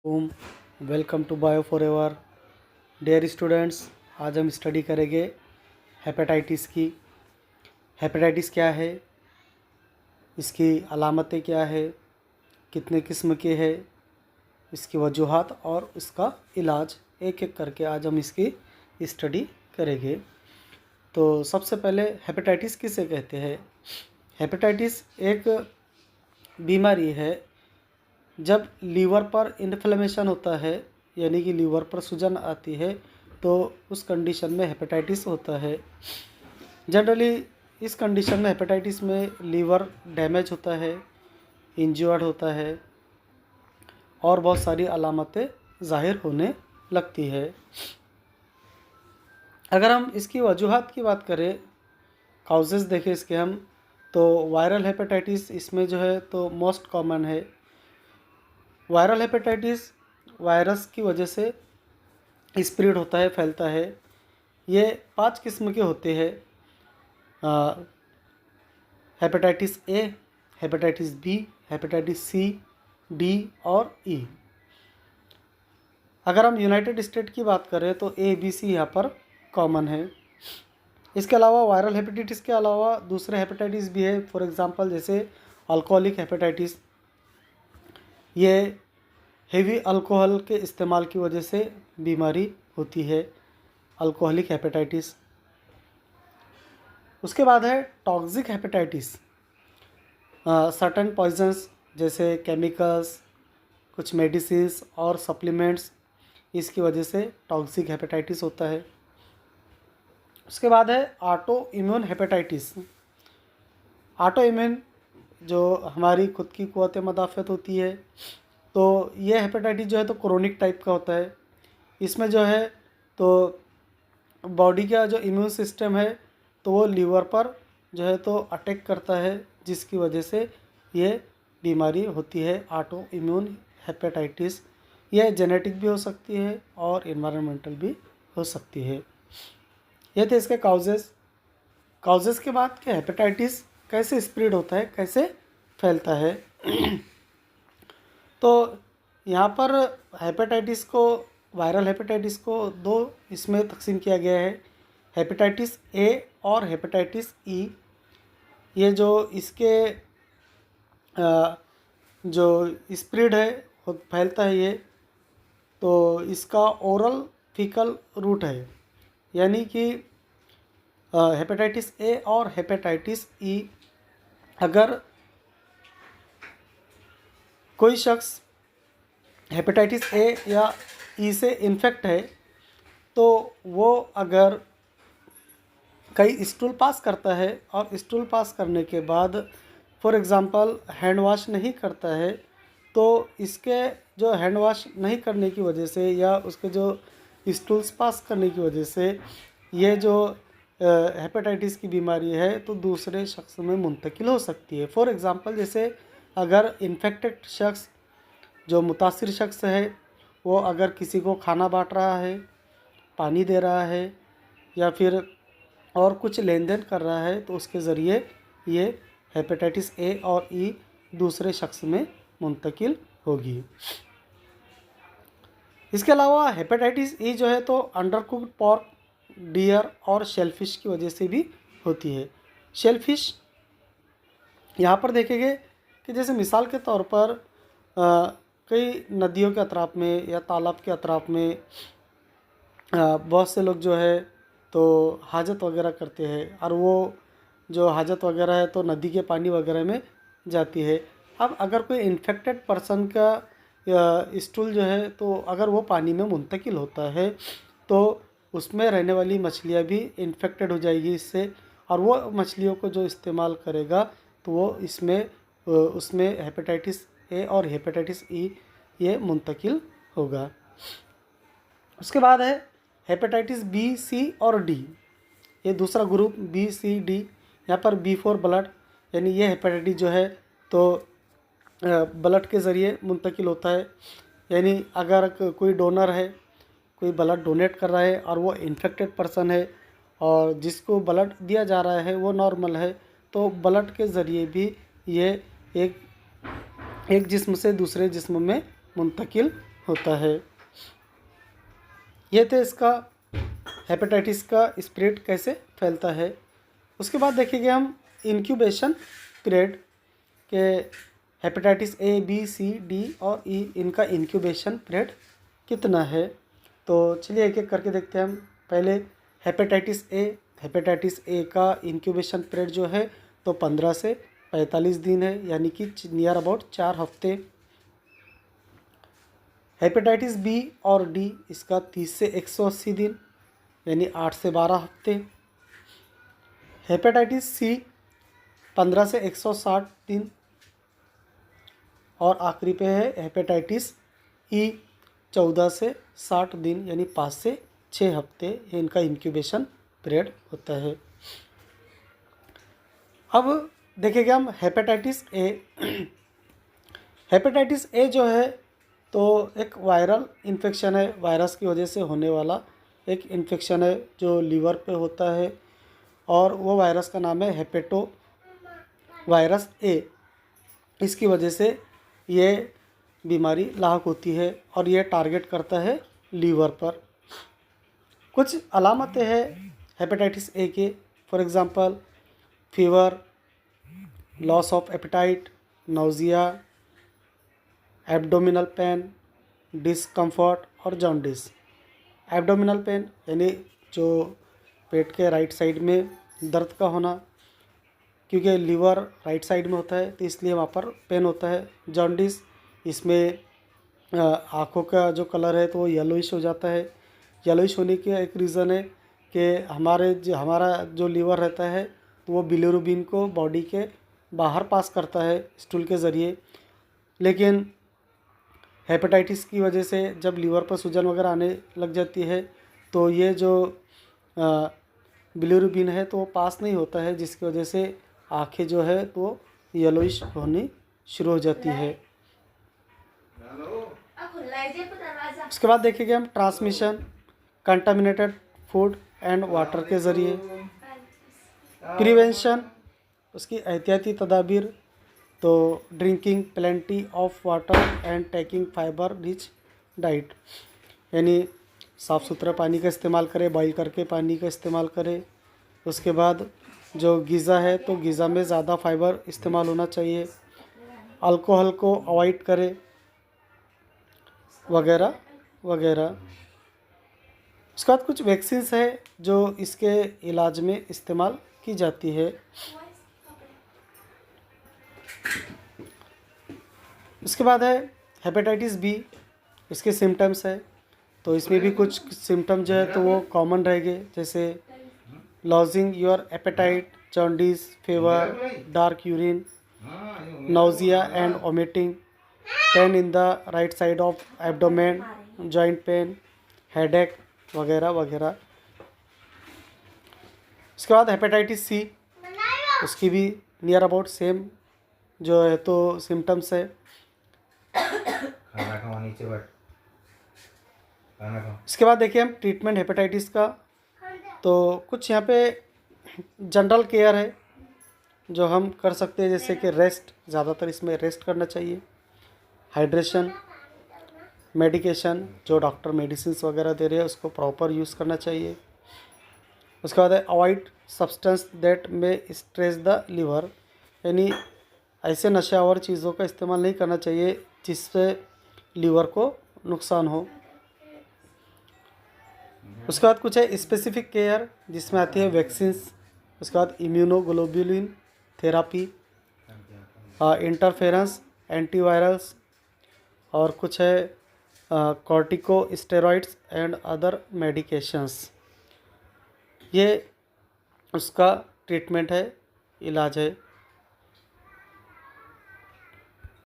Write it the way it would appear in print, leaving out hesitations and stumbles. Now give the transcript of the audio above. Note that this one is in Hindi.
Welcome to Bio Forever. Dear students, आज हम स्टडी करेंगे हेपेटाइटिस की। हेपेटाइटिस क्या है, इसकी अलामतें क्या है, कितने किस्म के है, इसकी वजूहात और इसका इलाज एक एक करके आज हम इसकी स्टडी करेंगे। तो सबसे पहले हेपेटाइटिस किसे कहते हैं। हेपेटाइटिस एक बीमारी है जब लीवर पर इन्फ्लेमेशन होता है, यानी कि लीवर पर सूजन आती है, तो उस कंडीशन में हेपेटाइटिस होता है। जनरली इस कंडीशन में हेपेटाइटिस में लीवर डैमेज होता है, इंज्योर्ड होता है और बहुत सारी अलामतें ज़ाहिर होने लगती है। अगर हम इसकी वजूहात की बात करें, काउजेस देखें इसके हम, तो वायरल हेपेटाइटिस इसमें जो है तो मोस्ट कॉमन है। वायरल हेपेटाइटिस वायरस की वजह से स्प्रेड होता है, फैलता है। ये 5 किस्म के होते हैं। Hepatitis A, hepatitis B, hepatitis C, D और ई। अगर हम यूनाइटेड स्टेट की बात करें तो ए बी सी यहाँ पर कॉमन है। इसके अलावा वायरल हेपेटाइटिस के अलावा दूसरे हेपेटाइटिस भी है। फॉर एग्जांपल जैसे अल्कोहलिक हेपेटाइटिस, ये हेवी अल्कोहल के इस्तेमाल की वजह से बीमारी होती है, अल्कोहलिक हेपेटाइटिस। उसके बाद है टॉक्सिक हेपेटाइटिस। सर्टेन पॉइजन्स जैसे केमिकल्स, कुछ मेडिसिन्स और सप्लीमेंट्स, इसकी वजह से टॉक्सिक हेपेटाइटिस होता है। उसके बाद है auto immune hepatitis. Auto immune जो हमारी खुद की क़ुव्वत मदाफ़त होती है, तो ये हेपेटाइटिस जो है तो क्रोनिक टाइप का होता है। इसमें जो है तो बॉडी का जो इम्यून सिस्टम है तो वो लीवर पर जो है तो अटैक करता है, जिसकी वजह से ये बीमारी होती है ऑटो इम्यून हेपेटाइटिस। यह जेनेटिक भी हो सकती है और एनवायरमेंटल भी हो सकती है। ये थे इसके काउजेस। काउजेस के बाद कि हेपेटाइटिस कैसे स्प्रेड होता है, कैसे फैलता है। तो यहाँ पर हेपेटाइटिस को, वायरल हेपेटाइटिस को दो इसमें तकसीम किया गया है, हेपेटाइटिस ए और हेपेटाइटिस ई। ये जो इसके जो स्प्रेड है, फैलता है ये, तो इसका ओरल फीकल रूट है, यानी कि हेपेटाइटिस ए और हेपेटाइटिस ई, अगर कोई शख्स हेपेटाइटिस ए या ई से इन्फेक्ट है तो वो अगर कई स्टूल पास करता है और स्टूल पास करने के बाद फॉर एग्ज़ाम्पल हैंड वॉश नहीं करता है, तो इसके जो हैंड वॉश नहीं करने की वजह से या उसके जो स्टूल्स पास करने की वजह से ये जो हेपेटाइटिस की बीमारी है तो दूसरे शख्स में मुंतकिल हो सकती है। फॉर एग्ज़ाम्पल जैसे अगर इन्फेक्टेड शख्स, जो मुतासिर शख्स है, वो अगर किसी को खाना बांट रहा है, पानी दे रहा है या फिर और कुछ लेन देन कर रहा है, तो उसके ज़रिए ये हेपेटाइटिस ए और ई दूसरे शख्स में मुंतकिल होगी। इसके अलावा हेपेटाइटिस ई जो है तो अंडरकुक्ड पॉर्क, डियर और शेलफिश की वजह से भी होती है। शेलफिश यहाँ पर देखेंगे कि जैसे मिसाल के तौर पर कई नदियों के अतराफ में या तालाब के अतराफ में बहुत से लोग जो है तो हाजत वगैरह करते हैं, और वो जो हाजत वगैरह है तो नदी के पानी वगैरह में जाती है। अब अगर कोई इन्फेक्टेड पर्सन का स्टूल जो है तो अगर वो पानी में मुंतकिल होता है तो उसमें रहने वाली मछलियाँ भी इन्फेक्टेड हो जाएगी इससे, और वो मछलियों को जो इस्तेमाल करेगा तो वो इसमें उसमें हेपेटाइटिस ए और हेपेटाइटिस ई ये मुंतकिल होगा। उसके बाद है हेपेटाइटिस बी, सी और डी। ये दूसरा ग्रुप बी, सी, डी। यहाँ पर बी फॉर ब्लड, यानी ये हेपेटाइटिस जो है तो ब्लड के ज़रिए मुंतकिल होता है। यानी अगर कोई डोनर है, कोई ब्लड डोनेट कर रहा है और वो इन्फेक्टेड पर्सन है और जिसको ब्लड दिया जा रहा है वो नॉर्मल है, तो ब्लड के ज़रिए भी ये एक जिस्म से दूसरे जिस्म में मुंतकिल होता है। ये थे इसका हेपेटाइटिस का स्प्रेड कैसे फैलता है। उसके बाद देखेंगे हम इंक्यूबेशन पीरियड के hepatitis A B C D और ई, इनका इंक्यूबेशन पीरियड कितना है। तो चलिए एक एक करके देखते हैं हम। पहले हेपेटाइटिस ए का इंक्यूबेशन पीरियड जो है तो 15 से 45 दिन है, यानी कि नियर अबाउट 4 हफ्ते। हेपेटाइटिस बी और डी इसका 30 से 180 दिन, यानी 8 से 12 हफ्ते। हेपेटाइटिस सी 15 से 160 दिन। और आखिरी पे है हेपेटाइटिस ई 14 से 60 दिन, यानी 5 से 6 हफ्ते ये इनका इंक्यूबेशन पीरियड होता है। अब देखेंगे हम हेपेटाइटिस ए। हेपेटाइटिस ए जो है तो एक वायरल इन्फेक्शन है, वायरस की वजह से होने वाला एक इन्फेक्शन है जो लीवर पे होता है, और वो वायरस का नाम है हेपेटो वायरस ए। इसकी वजह से ये बीमारी लाक होती है और ये टारगेट करता है लीवर पर। कुछ अलामतें हैं हेपेटाइटिस ए के, for example fever, loss of appetite, nausea, abdominal pain, discomfort और जॉन्डिस। एब्डोमिनल पेन यानी जो पेट के राइट साइड में दर्द का होना, क्योंकि लीवर राइट साइड में होता है तो इसलिए वहाँ पर पेन होता है। जॉन्डिस, इसमें आँखों का जो कलर है तो वो येलोइश हो जाता है। येलोइश होने के एक रीज़न है कि हमारा जो लीवर रहता है तो वो बिलिरुबिन को बॉडी के बाहर पास करता है स्टूल के ज़रिए, लेकिन हेपेटाइटिस की वजह से जब लीवर पर सूजन वगैरह आने लग जाती है तो ये जो बिलिरुबिन है तो वो पास नहीं होता है, जिसकी वजह से आँखें जो है तो येलोइश होनी शुरू हो जाती है। उसके बाद देखेंगे हम transmission contaminated food and water के ज़रिए। प्रिवेंशन, उसकी एहतियाती तदाबीर, तो drinking plenty of water and taking fibre rich diet, यानी साफ़ सुथरा पानी का इस्तेमाल करें, बॉईल करके पानी का इस्तेमाल करें। उसके बाद जो ग़िज़ा है तो ग़िज़ा में ज़्यादा फाइबर इस्तेमाल होना चाहिए। अल्कोहल को अवॉइड करें वगैरह वगैरह। उसके बाद कुछ वैक्सीन्स है जो इसके इलाज में इस्तेमाल की जाती है। उसके बाद है हेपेटाइटिस बी, इसके सिम्टम्स है तो इसमें भी कुछ सिम्टम जो है तो वो कॉमन रहेंगे, जैसे losing your appetite, jaundice, fever, dark urine, nausea and vomiting, pain in the right side of abdomen, joint pain, headache वगैरह वगैरह। उसके बाद हेपेटाइटिस सी, उसकी भी नियर अबाउट सेम जो है तो सिम्टम्स है। इसके बाद देखिए हम ट्रीटमेंट हेपेटाइटिस का, तो कुछ यहाँ पे जनरल केयर है जो हम कर सकते हैं, जैसे कि रेस्ट, ज़्यादातर इसमें रेस्ट करना चाहिए, हाइड्रेशन, मेडिकेशन, जो डॉक्टर मेडिसिन्स वगैरह दे रहे हैं उसको प्रॉपर यूज़ करना चाहिए। उसके बाद है अवॉइड सब्सटेंस दैट में स्ट्रेस द लीवर, यानी ऐसे नशावर चीज़ों का इस्तेमाल नहीं करना चाहिए जिससे लीवर को नुकसान हो। उसके बाद कुछ है स्पेसिफिक केयर जिसमें आती है वैक्सीन्स, उसके बाद इम्यूनोग्लोबुलिन थेरापी, इंटरफेरेंस, एंटीवायरल्स, और कुछ है कॉर्टिकोस्टेरॉइड्स एंड अदर मेडिकेशंस। ये उसका ट्रीटमेंट है, इलाज है।